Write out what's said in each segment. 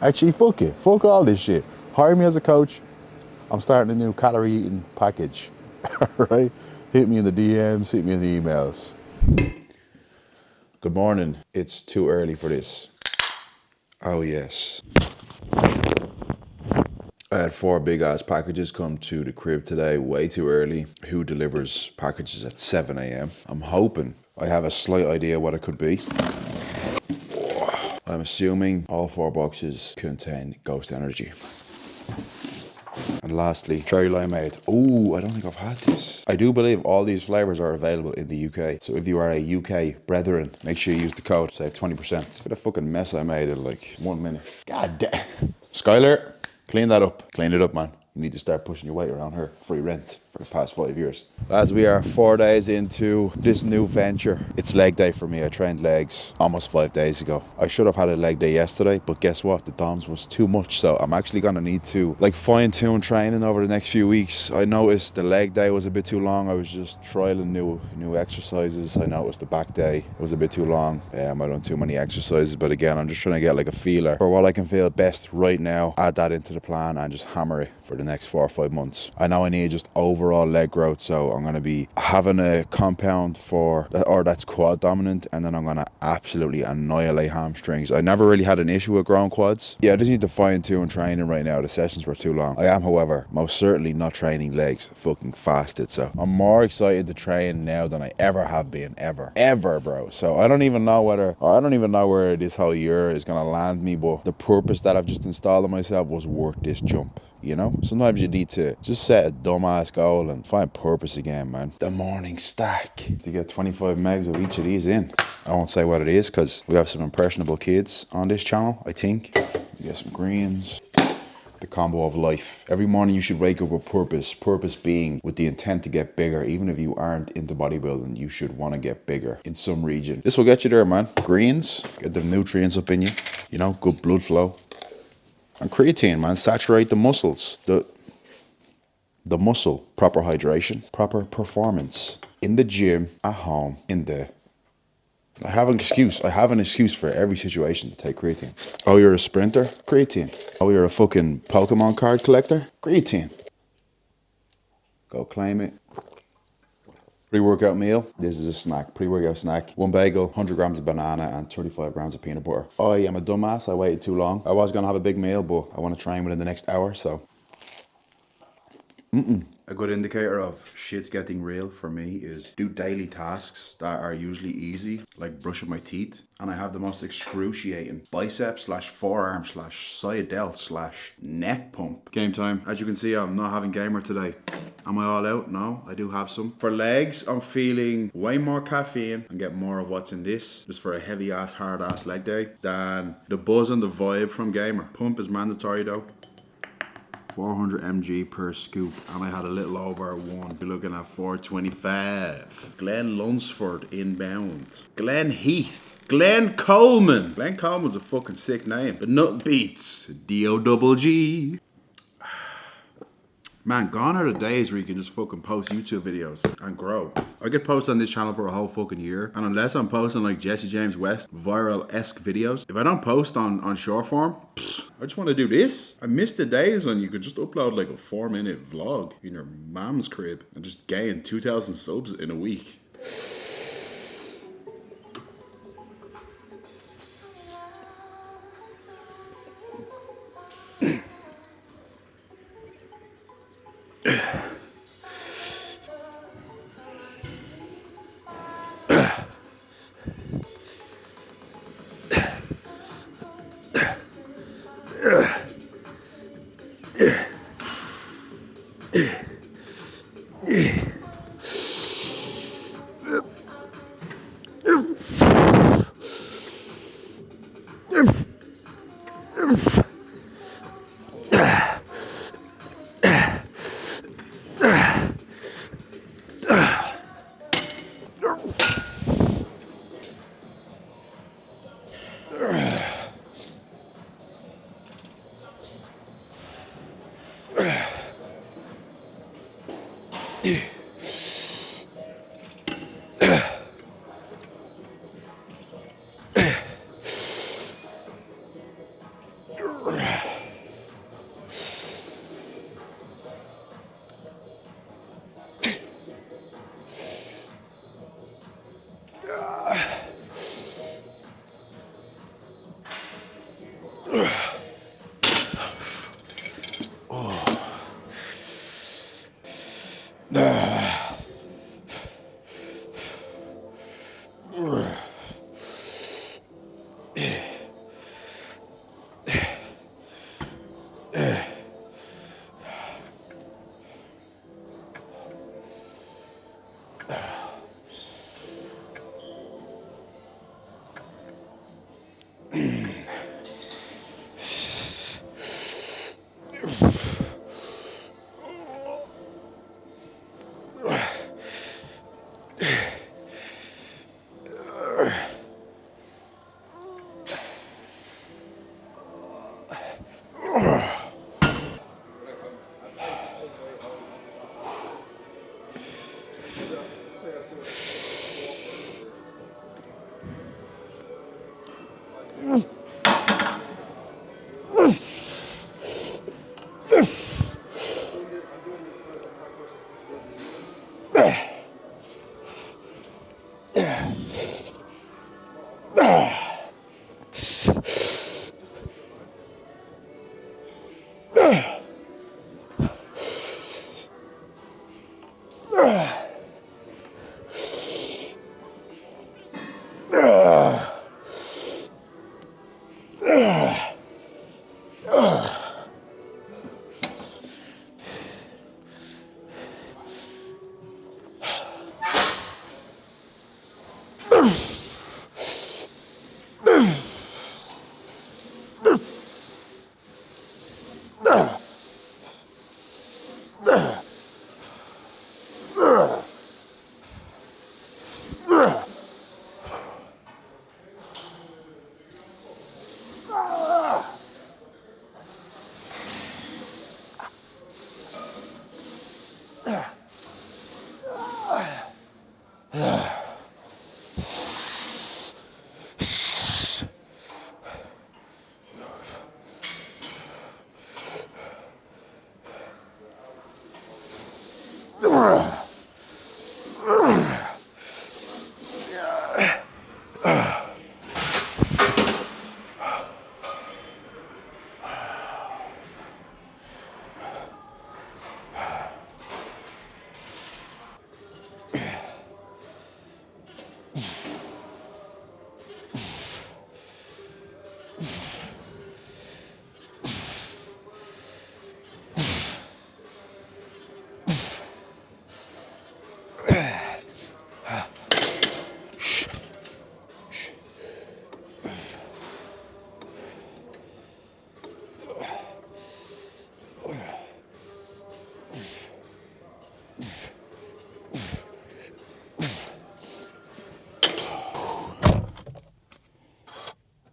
Actually, fuck it. Fuck all this shit. Hire me as a coach. I'm starting a new calorie eating package. Right? Hit me in the DMs, hit me in the emails. Good morning. It's too early for this. Oh, yes. I had 4 big ass packages come to the crib today, way too early. Who delivers packages at 7 a.m.? I'm hoping I have a slight idea what it could be. I'm assuming all 4 boxes contain ghost energy. And lastly, cherry limeade. Ooh, I don't think I've had this. I do believe all these flavors are available in the UK. So if you are a UK brethren, make sure you use the code, save 20%. Look at the fucking mess I made in like 1 minute. God damn. Skylar, clean that up. Clean it up, man. You need to start pushing your weight around her. Free rent for the past 5 years. As we are 4 days into this new venture, it's leg day for me. I trained legs almost 5 days ago. I should have had a leg day yesterday, but guess what? The DOMS was too much. So I'm actually going to need to like fine tune training over the next few weeks. I noticed the leg day was a bit too long. I was just trialing new exercises. I noticed the back day was a bit too long. I done too many exercises, but again, I'm just trying to get like a feeler for what I can feel best right now. Add that into the plan and just hammer it for the next 4 or 5 months. I know I need just overall leg growth, so I'm going to be having a compound that's quad dominant, and then I'm going to absolutely annihilate hamstrings. I never really had an issue with growing quads. Yeah, I just need to fine tune training right now. The sessions were too long. I am, however, most certainly not training legs. Fucking fasted, so I'm more excited to train now than I ever have been, ever, bro. So I don't even know where this whole year is going to land me, but the purpose that I've just installed on myself was worth this jump. You know, sometimes you need to just set a dumbass goal and find purpose again, man. The morning stack to get 25 megs of each of these in. I won't say what it is because we have some impressionable kids on this channel, I think. You get some greens. The combo of life. Every morning you should wake up with purpose. Purpose being with the intent to get bigger. Even if you aren't into bodybuilding, you should want to get bigger in some region. This will get you there, man. Greens, get the nutrients up in you. You know, good blood flow. And creatine, man, saturate the muscles, the muscle, proper hydration, proper performance in the gym, at home, I have an excuse for every situation to take creatine. Oh, you're a sprinter? Creatine. Oh, you're a fucking Pokemon card collector? Creatine. Go claim it. Pre-workout meal. This is a snack, pre-workout snack. 1 bagel, 100 grams of banana, and 35 grams of peanut butter. I am a dumbass. I waited too long. I was gonna have a big meal, but I want to train within the next hour, so. A good indicator of shit's getting real for me is do daily tasks that are usually easy, like brushing my teeth, and I have the most excruciating bicep slash forearm slash side delt slash neck pump. Game time. As you can see, I'm not having gamer today. Am I all out? No, I do have some. For legs, I'm feeling way more caffeine and get more of what's in this, just for a heavy ass, hard ass leg day, than the buzz and the vibe from gamer. Pump is mandatory though. 400 mg per scoop, and I had a little over 1. You're looking at 425. Glen Lunsford inbound. Glen Heath. Glen Coleman. Glen Coleman's a fucking sick name, but nothing beats D-O-double-G. Man, gone are the days where you can just fucking post YouTube videos and grow. I could post on this channel for a whole fucking year, and unless I'm posting like Jesse James West viral-esque videos, if I don't post on short form, I just want to do this. I miss the days when you could just upload like a 4-minute vlog in your mom's crib and just gain 2,000 subs in a week.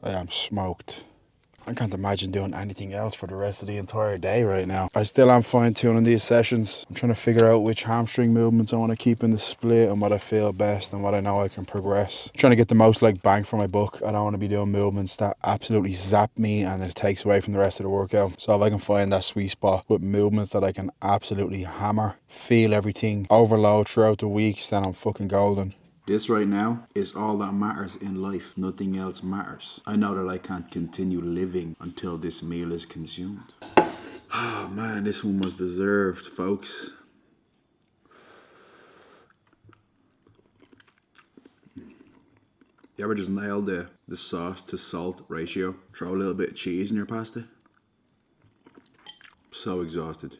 I am smoked. I can't imagine doing anything else for the rest of the entire day right now. I still am fine tuning these sessions. I'm trying to figure out which hamstring movements I want to keep in the split and what I feel best and what I know I can progress. I'm trying to get the most like bang for my buck. I don't want to be doing movements that absolutely zap me and it takes away from the rest of the workout. So if I can find that sweet spot with movements that I can absolutely hammer, feel everything, overload throughout the weeks, then I'm fucking golden. This right now is all that matters in life. Nothing else matters. I know that I can't continue living until this meal is consumed. Oh man, this one was deserved, folks. You ever just nailed the sauce to salt ratio? Throw a little bit of cheese in your pasta? So exhausted.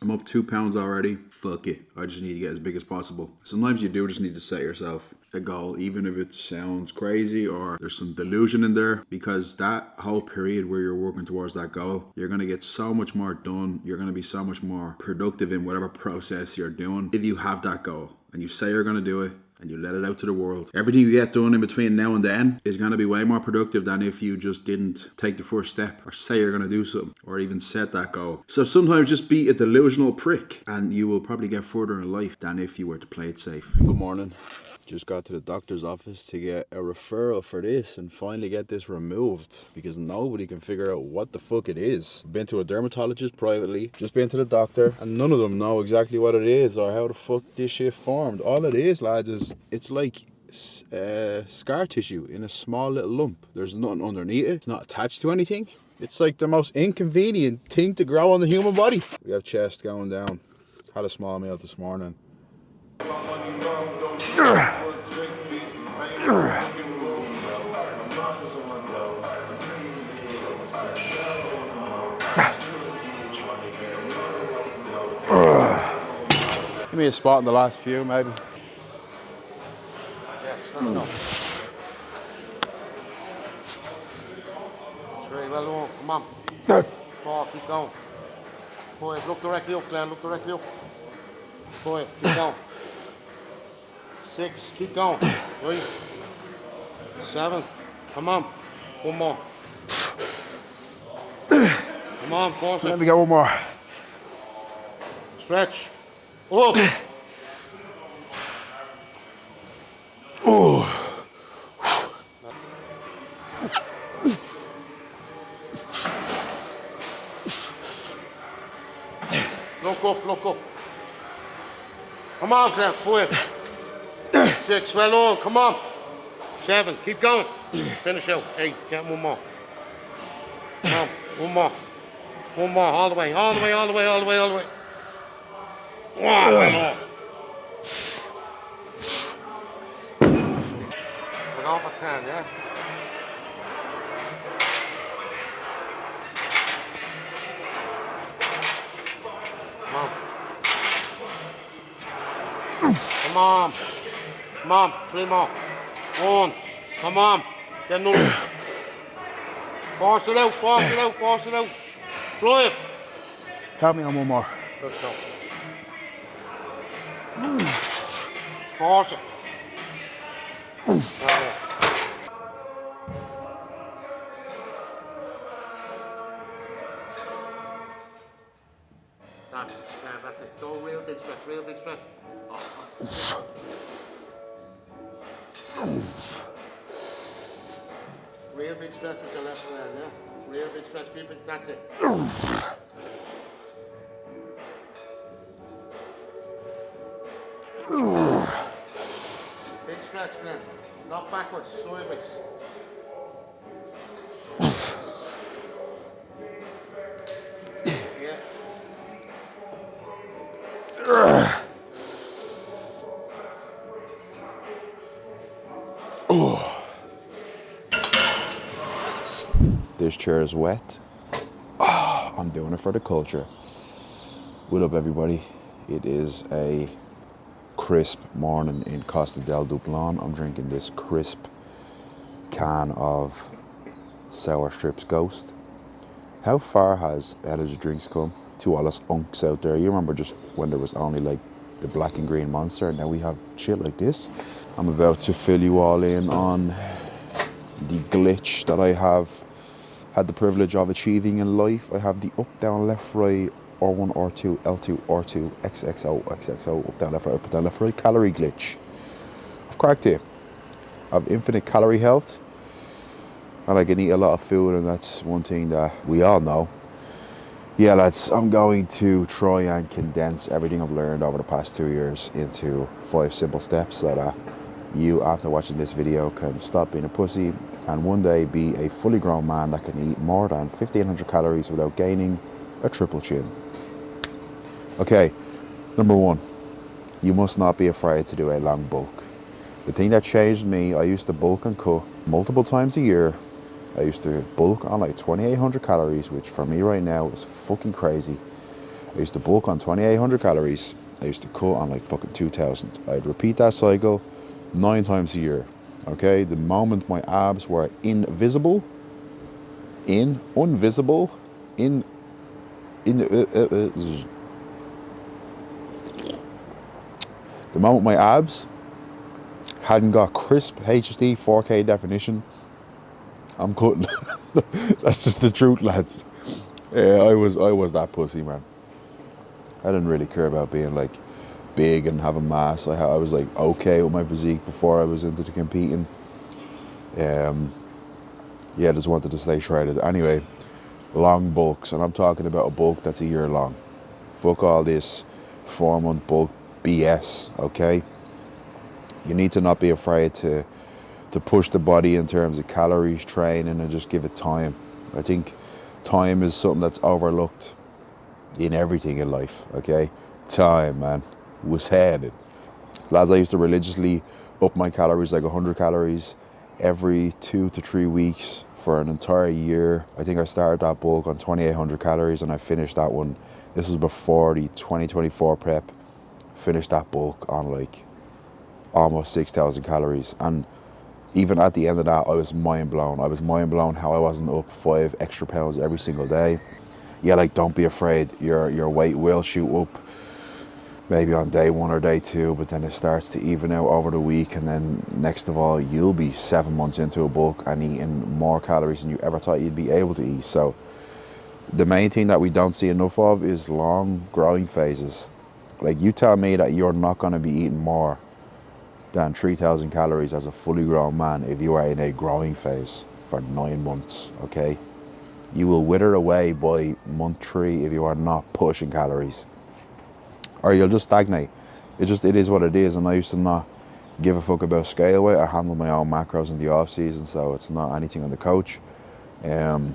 I'm up 2 pounds already. Fuck it. I just need to get as big as possible. Sometimes you do just need to set yourself a goal, even if it sounds crazy or there's some delusion in there, because that whole period where you're working towards that goal, you're going to get so much more done. You're going to be so much more productive in whatever process you're doing if you have that goal and you say you're going to do it and you let it out to the world. Everything you get done in between now and then is going to be way more productive than if you just didn't take the first step or say you're going to do something or even set that goal. So sometimes just be a delusional prick and you will probably get further in life than if you were to play it safe. Good morning. Just got to the doctor's office to get a referral for this and finally get this removed because nobody can figure out what the fuck it is. Been to a dermatologist privately, just been to the doctor, and none of them know exactly what it is or how the fuck this shit formed. All it is, lads, is it's like scar tissue in a small little lump. There's nothing underneath it. It's not attached to anything. It's like the most inconvenient thing to grow on the human body. We have chest going down. Had a small meal this morning. Give me a spot in the last few, maybe. Yes, let's go. 3, well done, come on. 4, keep going. 5, look directly up, Glen, look directly up. 5, keep going. 6, keep going. 3, 7, come on. 1 more. Come on, force it. Let me get one more. Stretch. Up. Oh. Look up, look up. Come on, Glen, 5. 6, well done, come on. 7, keep going. Finish out. 8, get 1 more. Come on, 1 more. 1 more, all the way, all the way, all the way, all the way, all the way. Oh, well done. We're going for 10, yeah? Come on. Come on, 3 more. 1. Come on. Get another. Force it out, force it out, force it out. Drive. Help me on one more. Let's go. Force it. That's it. Go real big stretch, real big stretch. Real big stretch with your left hand, yeah? Real big stretch, keep it, that's it. Big stretch, Glen. Not backwards, sideways. Yeah. This chair is wet. Oh, I'm doing it for the culture. What up, everybody? It is a crisp morning in Costa del Dublin. I'm drinking this crisp can of Sour Strips Ghost. How far has energy drinks come to all us unks out there? You remember just when there was only like the black and green Monster, and now we have shit like this. I'm about to fill you all in on the glitch that I have had the privilege of achieving in life. I have the up, down, left, right, R1, R2, L2, R2, XXO, XXO, up, down, left, right, up, down, left, right, calorie glitch. I've cracked it. I have infinite calorie health, and I can eat a lot of food, and that's one thing that we all know. Yeah, lads, I'm going to try and condense everything I've learned over the past 2 years into 5 simple steps so that you, after watching this video, can stop being a pussy and one day be a fully grown man that can eat more than 1,500 calories without gaining a triple chin. Okay, number 1, you must not be afraid to do a long bulk. The thing that changed me, I used to bulk and cook multiple times a year. I used to bulk on like 2,800 calories, which for me right now is fucking crazy. I used to bulk on 2,800 calories. I used to cut on like fucking 2,000. I'd repeat that cycle 9 times a year. Okay, the moment my abs were unvisible, the moment my abs hadn't got crisp HD 4K definition, I'm cutting. That's just the truth, lads. Yeah, I was that pussy, man. I didn't really care about being like big and having mass. I was like okay with my physique before I was into the competing. Yeah, just wanted to stay shredded. Anyway, long bulks, and I'm talking about a bulk that's a year long. Fuck all this 4-month bulk BS, okay? You need to not be afraid to push the body in terms of calories, training, and just give it time. I think time is something that's overlooked in everything in life, okay? Time, man. Was headed. Lads, I used to religiously up my calories like 100 calories every 2 to 3 weeks for an entire year. I think I started that bulk on 2,800 calories and I finished that one. This was before the 2024 prep. Finished that bulk on like almost 6,000 calories. And even at the end of that, I was mind blown. I was mind blown how I wasn't up 5 extra pounds every single day. Yeah, like don't be afraid. Your weight will shoot up maybe on day 1 or day 2, but then it starts to even out over the week, and then next of all, you'll be 7 months into a bulk and eating more calories than you ever thought you'd be able to eat. So the main thing that we don't see enough of is long growing phases. Like you tell me that you're not going to be eating more than 3,000 calories as a fully grown man if you are in a growing phase for 9 months, okay? You will wither away by month 3 if you are not pushing calories. Or you'll just stagnate. It is what it is. And I used to not give a fuck about scale weight. I handle my own macros in the off season, so it's not anything on the coach. And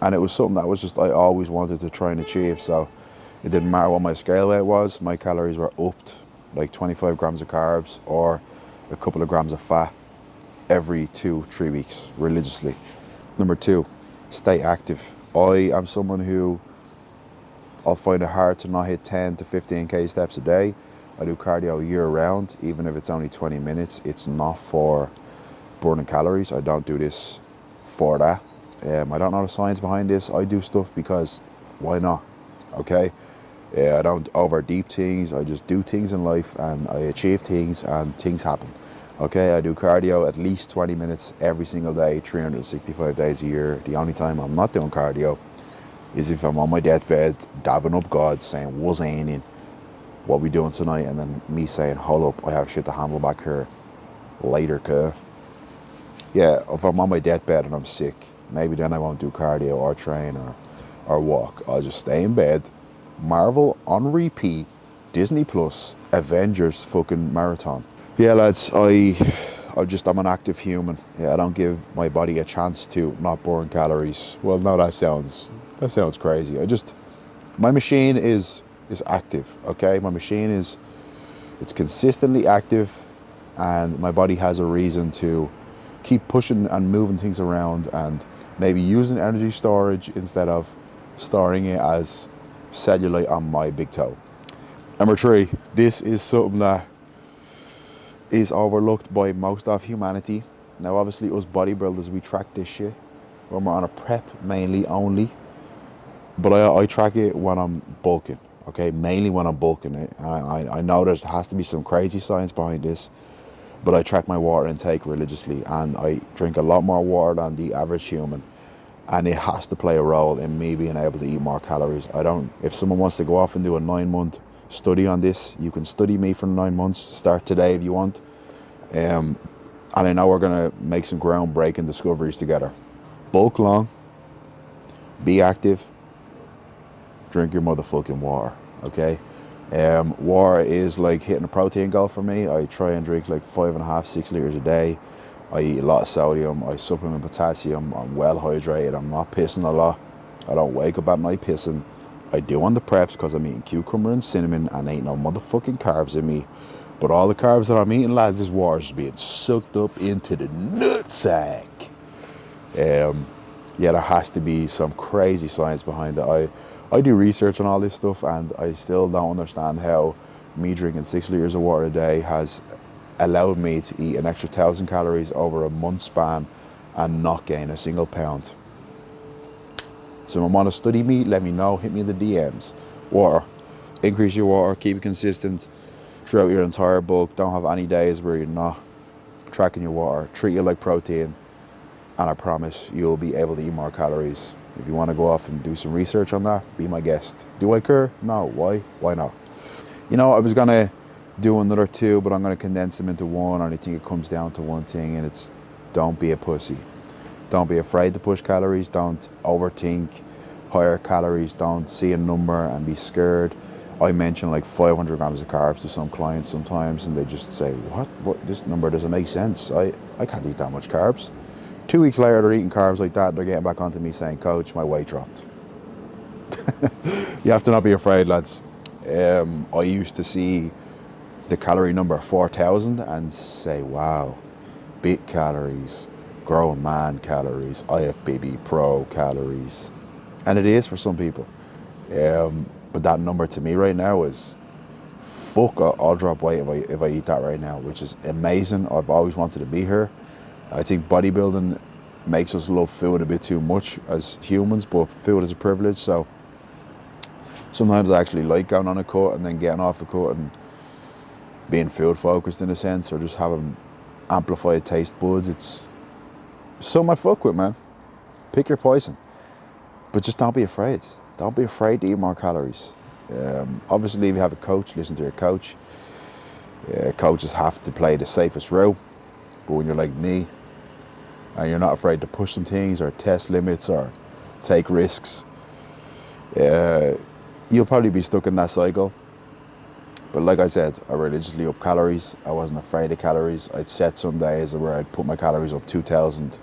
it was something that was just I always wanted to try and achieve. So it didn't matter what my scale weight was. My calories were upped like 25 grams of carbs or a couple of grams of fat every 2-3 weeks religiously. Number 2, stay active. I am someone who I'll find it hard to not hit 10 to 15k steps a day. I do cardio year round, even if it's only 20 minutes. It's not for burning calories. I don't do this for that. I don't know the science behind this. I do stuff because why not? Okay. I don't over deep things. I just do things in life and I achieve things and things happen. Okay. I do cardio at least 20 minutes every single day, 365 days a year. The only time I'm not doing cardio is if I'm on my deathbed, dabbing up God, saying, what's happening? What we doing tonight? And then me saying, hold up, I have shit to handle back here later, cuz. Yeah, if I'm on my deathbed and I'm sick, maybe then I won't do cardio or train or walk. I'll just stay in bed, Marvel on repeat, Disney Plus, Avengers fucking marathon. Yeah, lads, I'm an active human. Yeah, I don't give my body a chance to not burn calories. Well, no, that sounds crazy. My machine is active, okay? My machine it's consistently active, and my body has a reason to keep pushing and moving things around and maybe using energy storage instead of storing it as cellulite on my big toe. Number 3, this is something that is overlooked by most of humanity. Now, obviously, us bodybuilders, we track this shit when we're on a prep mainly only. But I track it when I'm bulking, okay? Mainly when I'm bulking it. I know there has to be some crazy science behind this, but I track my water intake religiously, and I drink a lot more water than the average human. And it has to play a role in me being able to eat more calories. If someone wants to go off and do a 9-month study on this, you can study me for 9 months. Start today if you want. And I know we're gonna make some groundbreaking discoveries together. Bulk long, be active, drink your motherfucking water, okay? Water is like hitting a protein goal for me. I try and drink like 5.5, 6 liters a day. I eat a lot of sodium. I supplement potassium. I'm well hydrated. I'm not pissing a lot. I don't wake up at night pissing. I do on the preps because I'm eating cucumber and cinnamon and ain't no motherfucking carbs in me. But all the carbs that I'm eating, lads, this water's being sucked up into the nutsack. Yeah, there has to be some crazy science behind it. I do research on all this stuff, and I still don't understand how me drinking 6 liters of water a day has allowed me to eat an extra 1,000 calories over a month span and not gain a single pound. So if I'm on a study me, let me know, hit me in the DMs. Water, increase your water, keep it consistent throughout your entire bulk. Don't have any days where you're not tracking your water. Treat it like protein, and I promise you'll be able to eat more calories. If you want to go off and do some research on that, be my guest. Do I care? No. Why? Why not? You know, I was gonna do another 2, but I'm gonna condense them into one. And I think it comes down to one thing, and it's don't be a pussy. Don't be afraid to push calories. Don't overthink higher calories. Don't see a number and be scared. I mention like 500 grams of carbs to some clients sometimes, and they just say, "What? What? This number doesn't make sense. I can't eat that much carbs." 2 weeks later, they're eating carbs like that. They're getting back onto me saying, "Coach, my weight dropped." You have to not be afraid, lads. I used to see the calorie number 4,000 and say, "Wow, big calories, grown man calories, IFBB pro calories," and it is for some people. But that number to me right now is, fuck, I'll drop weight if I eat that right now, which is amazing. I've always wanted to be here. I think bodybuilding makes us love food a bit too much as humans, but food is a privilege. So sometimes I actually like going on a cut and then getting off a cut and being food focused in a sense, or just having amplified taste buds. It's something I fuck with, man. Pick your poison, but just don't be afraid. Don't be afraid to eat more calories. Obviously, if you have a coach, listen to your coach. Coaches have to play the safest route, but when you're like me and you're not afraid to push some things or test limits or take risks, you'll probably be stuck in that cycle. But like I said, I religiously up calories. I wasn't afraid of calories. I'd set some days where I'd put my calories up 2,000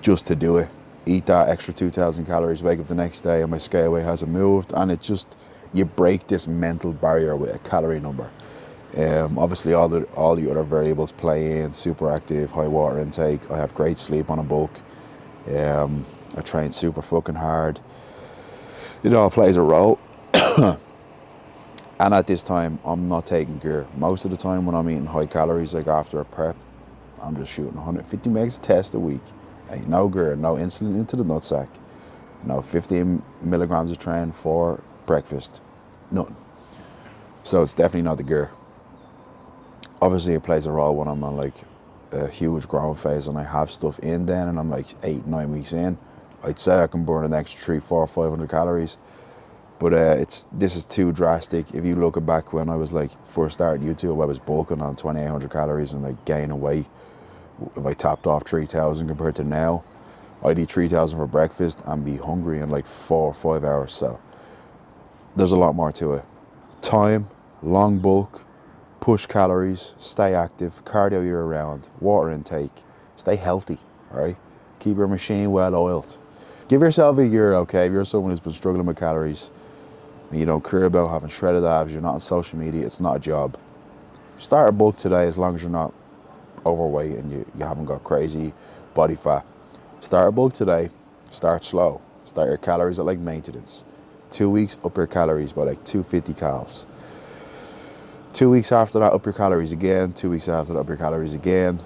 just to do it. Eat that extra 2,000 calories, wake up the next day and my scale weight hasn't moved. And it just, you break this mental barrier with a calorie number. Obviously all the other variables play in: super active, high water intake. I have great sleep on a bulk. I train super fucking hard. It all plays a role. And at this time, I'm not taking gear. Most of the time when I'm eating high calories, like after a prep, I'm just shooting 150 megs a test a week. Ain't no gear, no insulin into the nutsack, no 15 milligrams of tren for breakfast, nothing. So it's definitely not the gear. Obviously it plays a role when I'm on like a huge growth phase and I have stuff in then and I'm like 8-9 weeks in. I'd say I can burn an extra 300, 400, 500 calories. But this is too drastic. If you look back when I was like first starting YouTube, I was bulking on 2,800 calories and like gaining weight. If I topped off 3,000 compared to now, I'd eat 3,000 for breakfast and be hungry in like 4 or 5 hours. So there's a lot more to it. Time, long bulk, push calories, stay active, cardio year round, water intake, stay healthy, all right? Keep your machine well oiled. Give yourself a year, okay? If you're someone who's been struggling with calories and you don't care about having shredded abs, you're not on social media, it's not a job. Start a bulk today as long as you're not overweight and you haven't got crazy body fat. Start a bulk today, start slow. Start your calories at like maintenance. 2 weeks, up your calories by like 250 calories. 2 weeks after that, up your calories again. 2 weeks after that, up your calories again.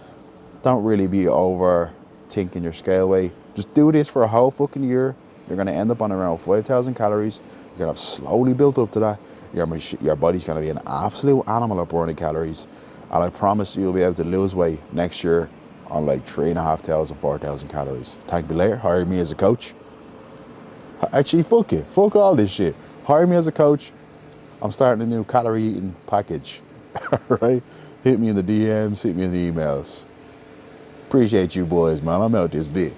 Don't really be overthinking your scale weight. Just do this for a whole fucking year. You're gonna end up on around 5,000 calories. You're gonna have slowly built up to that. Your body's gonna be an absolute animal at burning calories. And I promise you'll be able to lose weight next year on like 3,500, 4,000 calories. Thank me later, hire me as a coach. Actually, fuck it. Fuck all this shit. Hire me as a coach. I'm starting a new calorie eating package. Right? Hit me in the DMs, hit me in the emails. Appreciate you boys, man. I'm out this bit.